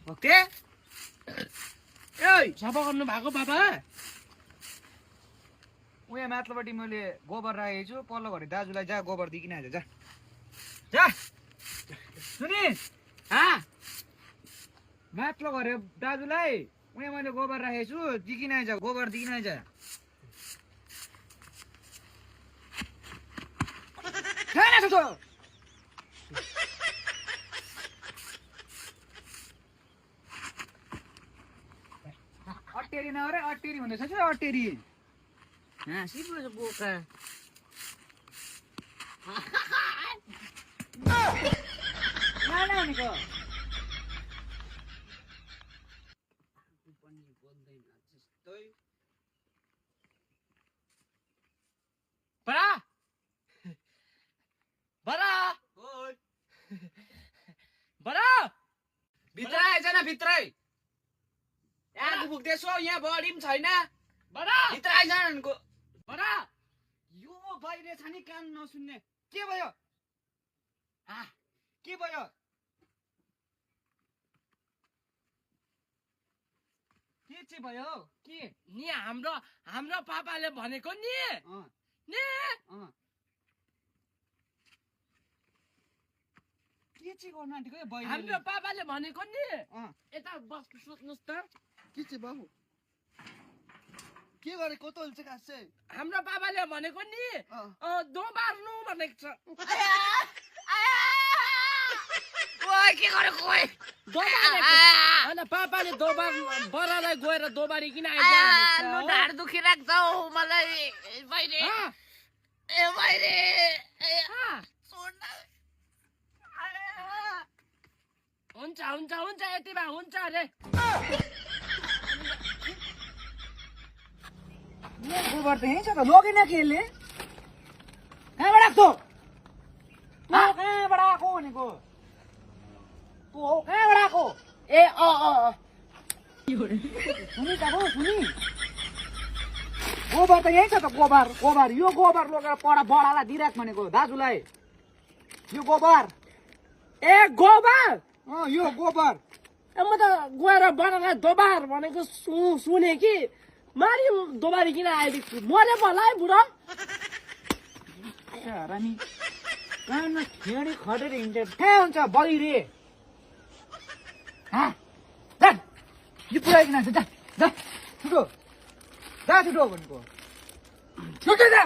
भक्ते ए सफा गर्नु भएको बाबा उहाँ माथिल्लोपट्टि मैले गोबर राखेको छु पल्लो घरि दाजुलाई जा गोबर दिइकिन आइज जा जा सुनि माथिल्लो घरि दाजुलाई उहाँ मैले गोबर राखेको छु दिइकिन आइज गोबर दिइकिन आइज अटेरी नगरे अटेरी भन्दैछ कि अटेरी हाँसिरहेछ बोका भनेको बडा बडा बडा भित्र आइज न भित्रै यहाँ पुग्दैछौ यहाँ बडी पनि छैन बडा भित्र आइज भनेको बडा यो बाहिर छ नि कान नसुन्ने के भयो के भयो के चाहिँ भयो के नि हाम्रो पापाले भनेको नि के चाहिँ गर्नु आँटेको हाम्रो पापाले भनेको नि यता बस्नु सोच्नुस् त के चाहिँ बाबु के गरेको त हुन्छ खास चाहिँ हाम्रो पापाले भनेको नि दोबार्नु भनेको छ के गरेको होइन पापाले दोबार बरालाई गएर दोबारिकन आइदियो ढाड दुखिरहेको छ मलाई बहिनी ए बहिनी हुन्छ हुन्छ हुन्छ यति भए हुन्छ अरे गोबर त यहीँ छ त लगेन कि यसले कहाँबाट आएको कहाँबाट आएको भनेको कहाँबाट आएको ए सुनि त सुनि गोबर त यहीँ छ त गोबर गोबर यो गोबर लगेर बडालाई दिइराख भनेको दाजुलाई यो गोबर ए गोबर यो गोबर म त गएर बडालाई दोबार भनेको सुने कि मारि दोबारिकन आइदिएको छु मरे होला है बुढो रानी कानमा खेडी खटेर हिँड्छ कहाँ हुन्छ बहिरे जा यो पुऱ्याइकन जा जा छिटो जा छिटो भनेको छिटो जा